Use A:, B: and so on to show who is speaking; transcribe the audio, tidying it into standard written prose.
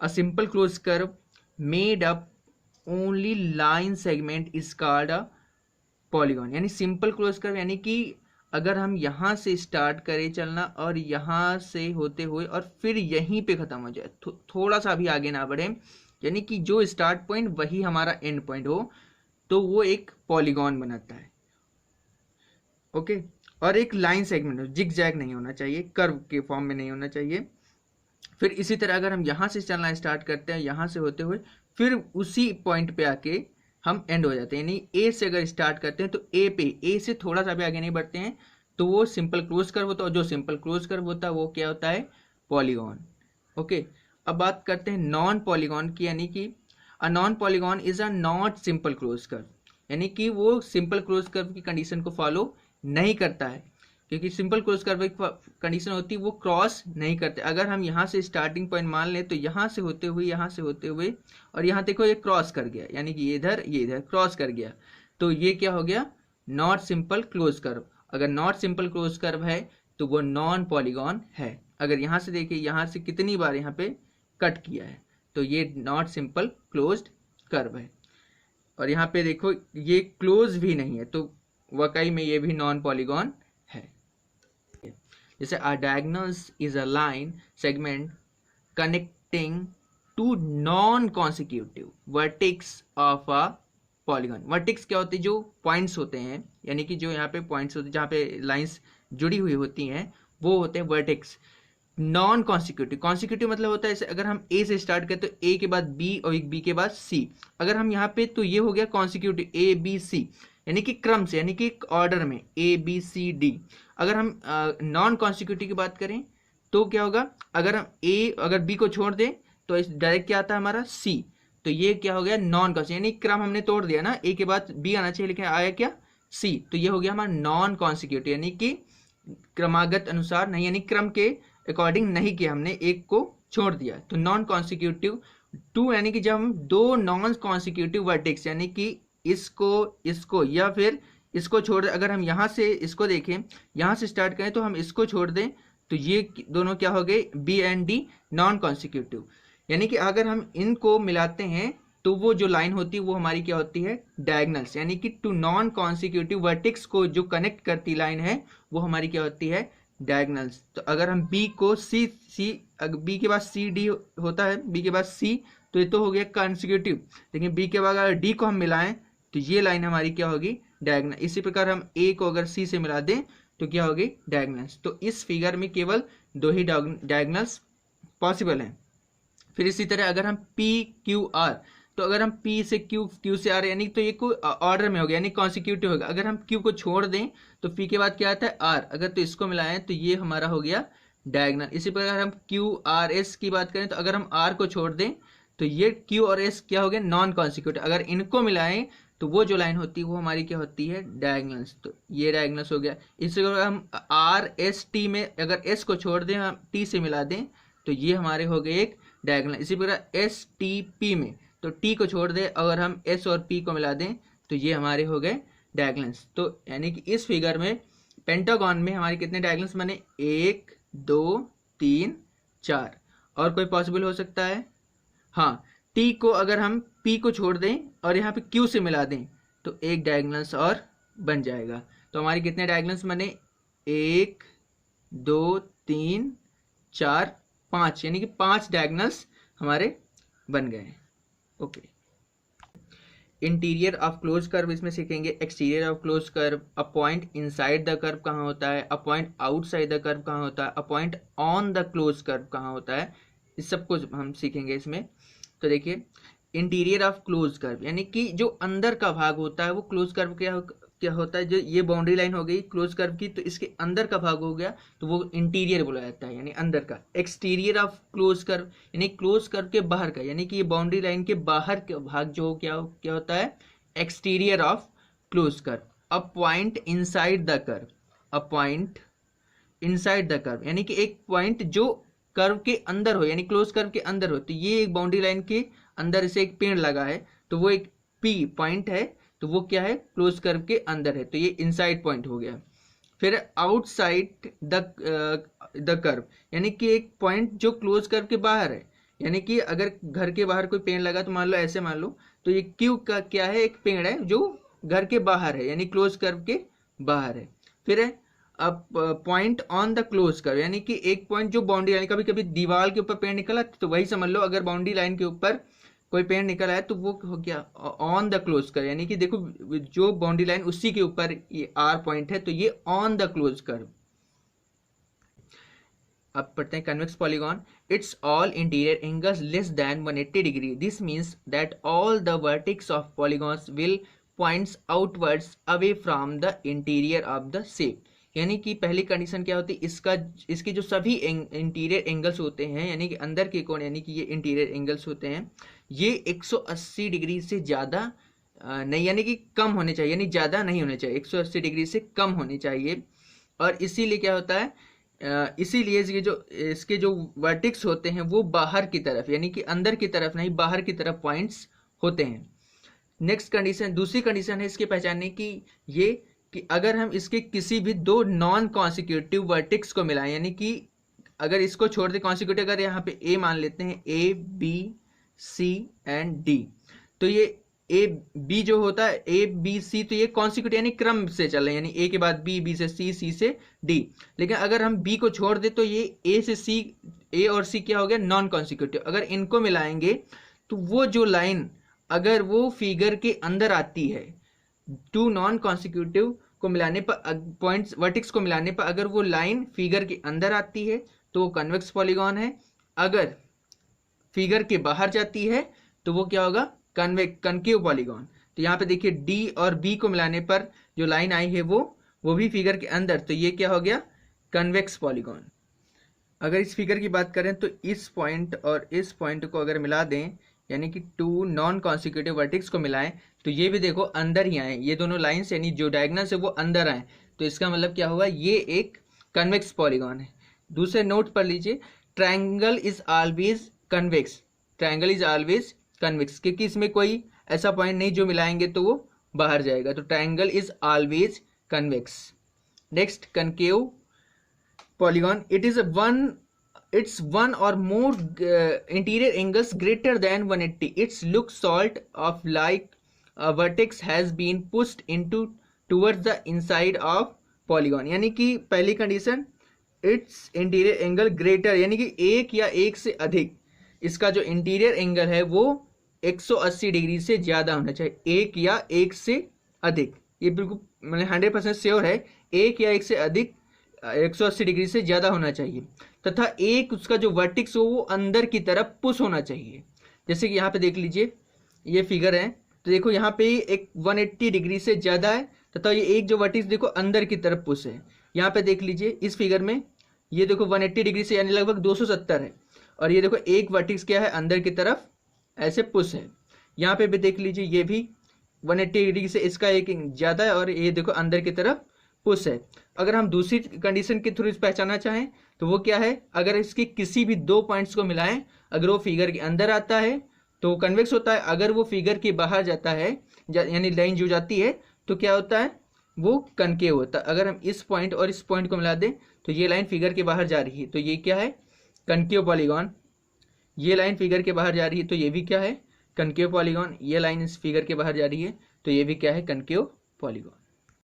A: A simple close curve made up only line segment is called a polygon. यानी simple close curve यानी कि अगर हम यहाँ से स्टार्ट करें चलना और यहाँ से होते हुए और फिर यहीं पे खत्म हो जाए, थोड़ा सा भी आगे ना बढ़े, यानी कि जो स्टार्ट पॉइंट वही हमारा एंड पॉइंट हो, तो वो एक पॉलीगॉन बनाता है। ओके। और एक लाइन सेगमेंट हो, जिग जैग नहीं होना चाहिए, कर्व के फॉर्म में नहीं होना चाहिए। फिर इसी तरह अगर हम यहाँ से चलना स्टार्ट करते हैं, यहाँ से होते हुए फिर उसी पॉइंट पे आके हम एंड हो जाते हैं, यानी ए से अगर स्टार्ट करते हैं तो ए पे, ए से थोड़ा सा भी आगे नहीं बढ़ते हैं, तो वो सिंपल क्लोज कर्व होता है। और जो सिंपल क्लोज कर्व होता है वो क्या होता है? पॉलीगॉन। ओके। अब बात करते हैं नॉन पॉलीगॉन की, यानी कि a non polygon is a not simple close curve, यानी कि वो सिंपल क्लोज कर्व की कंडीशन को फॉलो नहीं करता है, क्योंकि सिंपल क्लोज कर्व की कंडीशन होती है वो क्रॉस नहीं करते। अगर हम यहाँ से स्टार्टिंग पॉइंट मान लें तो यहाँ से होते हुए, यहाँ से होते हुए, और यहाँ देखो ये क्रॉस कर गया, यानी कि ये इधर क्रॉस कर गया, तो ये क्या हो गया? Not simple close curve. अगर नॉट सिंपल क्लोज कर्व है तो वो नॉन पॉलीगॉन है। अगर यहाँ से देखिए, यहाँ से कितनी बार यहाँ पे कट किया है, तो ये नॉट सिंपल क्लोज्ड कर्व है। और यहाँ पे देखो ये क्लोज भी नहीं है, तो वाकई में ये भी नॉन पॉलीगॉन है। जैसे a diagonals is a line segment connecting two non consecutive vertex of a polygon. Vertex क्या होती है? जो पॉइंट्स होते हैं, यानी कि जो यहाँ पे पॉइंट्स होते हैं जहाँ पे लाइंस जुड़ी हुई होती हैं, वो होते हैं वर्टेक्स। नॉन कॉन्सिक्यूटिव, कॉन्सिक्यूटिव मतलब होता है जैसे अगर हम ए से स्टार्ट करें तो ए के बाद बी और एक बी के बाद सी, अगर हम यहाँ पे, तो ये हो गया कॉन्सिक्यूटिव ए बी सी, यानी कि क्रम से, यानी कि ऑर्डर में ए बी सी डी। अगर हम नॉन कॉन्सिक्यूटिव की बात करें तो क्या होगा? अगर हम ए अगर बी को छोड़ दें तो डायरेक्ट क्या आता है हमारा? सी। तो ये क्या हो गया? नॉन कॉन्सिक्यूटिव, यानी क्रम हमने तोड़ दिया ना, ए के बाद बी आना चाहिए लेकिन आया क्या? सी। तो ये हो गया हमारा नॉन कॉन्सिक्यूटिव, यानी कि क्रमागत अनुसार नहीं, यानी क्रम के अकॉर्डिंग नहीं किया हमने, एक को छोड़ दिया, तो नॉन कॉन्सिक्यूटिव टू, यानी कि जब हम दो नॉन कॉन्सिक्यूटिव वर्टेक्स, यानी कि इसको इसको या फिर इसको छोड़ दें, अगर हम यहाँ से इसको देखें, यहाँ से स्टार्ट करें तो हम इसको छोड़ दें, तो ये दोनों क्या हो गए? B and D non consecutive. यानी कि अगर हम इनको मिलाते हैं तो वो जो लाइन होती है वो हमारी क्या होती है? डायगोनल्स, यानी कि टू नॉन कॉन्सिक्यूटिव वर्टेक्स को जो कनेक्ट करती लाइन है वो हमारी क्या होती है? डायगोनल्स। तो अगर हम बी को सी सी बी के बाद सी डी होता है, बी के बाद सी, तो ये तो हो गया कॉन्सिक्यूटिव, लेकिन बी के बाद अगर डी को हम मिलाएं तो ये लाइन हमारी क्या होगी? डायगोनल। इसी प्रकार हम ए को अगर सी से मिला दें तो क्या होगी? डायगोनल्स। तो इस फिगर में केवल दो ही डायगोनल्स पॉसिबल हैं। फिर इसी तरह अगर हम पी क्यू आर, तो अगर हम पी से क्यू, क्यू से आर, यानी तो ये कोई ऑर्डर में हो गया, यानी कॉन्सिक्यूटिव होगा। अगर हम क्यू को छोड़ दें तो पी के बाद क्या आता है? आर, अगर तो इसको मिलाएं तो ये हमारा हो गया डायगोनल। इसी प्रकार हम क्यू आर एस की बात करें तो अगर हम आर को छोड़ दें तो ये क्यू और एस क्या हो गया? Non consecutive. अगर इनको मिलाएं तो वो जो लाइन होती है वो हमारी क्या होती है? डायगोनल्स। तो ये डायगोनल्स हो गया। इसी प्रकार हम आर एस टी में अगर एस को छोड़ दें, हम टी से मिला दें, तो ये हमारे हो गए एक डायगोनल। इसी प्रकार एस टी पी में, तो टी को छोड़ दे अगर हम एस और पी को मिला दें तो ये हमारे हो गए डायगोनल्स। तो यानी कि इस फिगर में पेंटागन में हमारे कितने डायगोनल्स बने? 1 2 3 4। और कोई पॉसिबल हो सकता है? हाँ, टी को अगर हम पी को छोड़ दें और यहाँ पे क्यू से मिला दें तो एक डायगोनल्स और बन जाएगा। तो हमारे कितने डायगोनल्स बने? 1 2 3 4 5, यानी कि 5 डायगोनल्स हमारे बन गए। Okay. Interior of close curve इसमें सीखेंगे। Exterior of close curve, a point inside the curve कहाँ होता है, a point outside the curve कहाँ होता है, a point on the close curve कहाँ होता है, इस सब कुछ हम सीखेंगे इसमें। तो देखिए, इंटीरियर ऑफ क्लोज कर्व यानी कि जो अंदर का भाग होता है वो क्लोज कर्व क्या होता है? जो ये बाउंड्री लाइन हो गई क्लोज कर्व की, तो इसके अंदर का भाग हो गया तो वो इंटीरियर बोला जाता है, यानी अंदर का। एक्सटीरियर ऑफ क्लोज कर्व यानी क्लोज कर्व के बाहर का, यानी कि ये बाउंड्री लाइन के बाहर का भाग जो क्या क्या होता है? Exterior of close curve. A point inside the curve, a point inside the curve यानी कि एक पॉइंट जो कर्व के अंदर हो, यानी क्लोज कर्व के अंदर हो। तो ये एक बाउंड्री लाइन के अंदर इसे एक पेड़ लगा है तो वो एक पी पॉइंट है, तो वो क्या है? क्लोज कर्व के अंदर है, तो ये इनसाइड पॉइंट हो गया। फिर आउटसाइड द कर्व यानी कि एक पॉइंट जो क्लोज कर्व के बाहर है, यानी कि अगर घर के बाहर कोई पेड़ लगा तो मान लो ऐसे मान लो, तो ये क्यू का क्या है, एक पेड़ है जो घर के बाहर है यानी क्लोज कर्व के बाहर है। फिर है अब point on the close curve, यानी कि एक पॉइंट जो बाउंड्री लाइन, कभी कभी दीवार के ऊपर पेड़ निकला तो वही समझ लो, अगर बाउंड्री लाइन के ऊपर कोई पेड़ निकला है तो वो हो गया ऑन द क्लोज कर्व, यानी कि देखो जो बाउंड्री लाइन उसी के ऊपर ये आर पॉइंट है तो ये ऑन द क्लोज कर्व। अब पढ़ते हैं convex polygon. It's all interior angles less than 180 degree, this means that all the vertex of polygons will points outwards away from the interior of the shape. यानी कि पहली condition क्या होती है, इसके जो सभी इंटीरियर एंगल्स होते हैं यानी कि अंदर के कोण, यानी कि ये इंटीरियर एंगल्स होते हैं, ये 180 डिग्री से ज़्यादा नहीं, यानी कि कम होने चाहिए, यानी ज़्यादा नहीं होने चाहिए, 180 डिग्री से कम होने चाहिए। और इसीलिए क्या होता है, इसीलिए इसके जो वर्टेक्स होते हैं वो बाहर की तरफ, यानी कि अंदर की तरफ नहीं बाहर की तरफ पॉइंट्स होते हैं। नेक्स्ट कंडीशन, दूसरी कंडीशन है इसके पहचानने की, ये कि अगर हम इसके किसी भी दो नॉन कॉन्सिक्यूटिव वर्टेक्स को मिलाएं, यानी कि अगर इसको छोड़ दे कॉन्सिक्यूटिव, अगर यहाँ पे ए मान लेते हैं, A B C and D, तो ये ए बी जो होता है ए बी सी, तो ये कॉन्सिक्यूटिव यानी क्रम से चल रहे हैं, यानी ए के बाद बी, बी से सी, सी से डी। लेकिन अगर हम बी को छोड़ दे तो ये ए से सी, ए और सी क्या हो गया, नॉन कॉन्सिक्यूटिव। अगर इनको मिलाएंगे तो वो जो लाइन अगर वो फिगर के अंदर आती है, टू नॉन कॉन्सिक्यूटिव को मिलाने पर, पॉइंट्स वर्टेक्स को मिलाने पर अगर वो लाइन फिगर के अंदर आती है तो वो कन्वेक्स पॉलीगॉन है। अगर फिगर के बाहर जाती है तो वो क्या होगा, कनकेव पॉलीगॉन। तो यहाँ पे देखिए डी और बी को मिलाने पर जो लाइन आई है वो भी फिगर के अंदर, तो ये क्या हो गया, कन्वेक्स पॉलीगॉन। अगर इस फिगर की बात करें तो इस पॉइंट और इस पॉइंट को अगर मिला दें, यानी कि टू नॉन कॉन्सिक्यूटिव वर्टेक्स को मिलाएं, तो ये भी देखो अंदर ही आए, ये दोनों लाइन्स यानी जो डायगोनल्स है वो अंदर आए, तो इसका मतलब क्या होगा, ये एक कन्वेक्स पॉलीगॉन है। दूसरे नोट पर लीजिए, triangle is always convex, triangle is always convex, क्योंकि इसमें कोई ऐसा पॉइंट नहीं जो मिलाएंगे तो वो बाहर जाएगा, तो triangle is always convex. Next concave polygon, it's one or more interior angles greater than 180, its look sort of like a vertex has been pushed into towards the inside of polygon। यानी कि पहली condition, it's interior angle greater, यानी कि एक या एक से अधिक, इसका जो इंटीरियर एंगल है वो 180 डिग्री से ज़्यादा होना चाहिए, एक या एक से अधिक, ये बिल्कुल मतलब 100% श्योर है, एक या एक से अधिक 180 डिग्री से ज़्यादा होना चाहिए, तथा एक उसका जो वर्टेक्स हो वो अंदर की तरफ पुश होना चाहिए। जैसे कि यहाँ पे देख लीजिए ये फिगर है, तो देखो यहाँ पे एक 180 डिग्री से ज़्यादा है तथा ये एक जो वर्टेक्स देखो अंदर की तरफ पुश है। यहाँ पे देख लीजिए इस फिगर में ये देखो 180 डिग्री से यानी लगभग 270 है, और ये देखो एक वर्टेक्स क्या है, अंदर की तरफ ऐसे पुश है। यहाँ पे भी देख लीजिए ये भी 180 डिग्री से इसका एक ज़्यादा है और ये देखो अंदर की तरफ पुश है। अगर हम दूसरी कंडीशन के थ्रू इस पहचानना चाहें तो वो क्या है, अगर इसके किसी भी दो पॉइंट्स को मिलाएं, अगर वो फिगर के अंदर आता है तो कन्वेक्स होता है, अगर वो फिगर के बाहर जाता है यानी लाइन जो जाती है तो क्या होता है, वो कनकेव होता है। अगर हम इस पॉइंट और इस पॉइंट को मिला दें तो ये लाइन फिगर के बाहर जा रही है, तो ये क्या है, कनकेव पॉलीगॉन। ये लाइन फिगर के बाहर जा रही है तो ये भी क्या है, कनकेव पॉलीगॉन। ये लाइन इस फिगर के बाहर जा रही है तो ये भी क्या है, कनकेव पॉलीगॉन।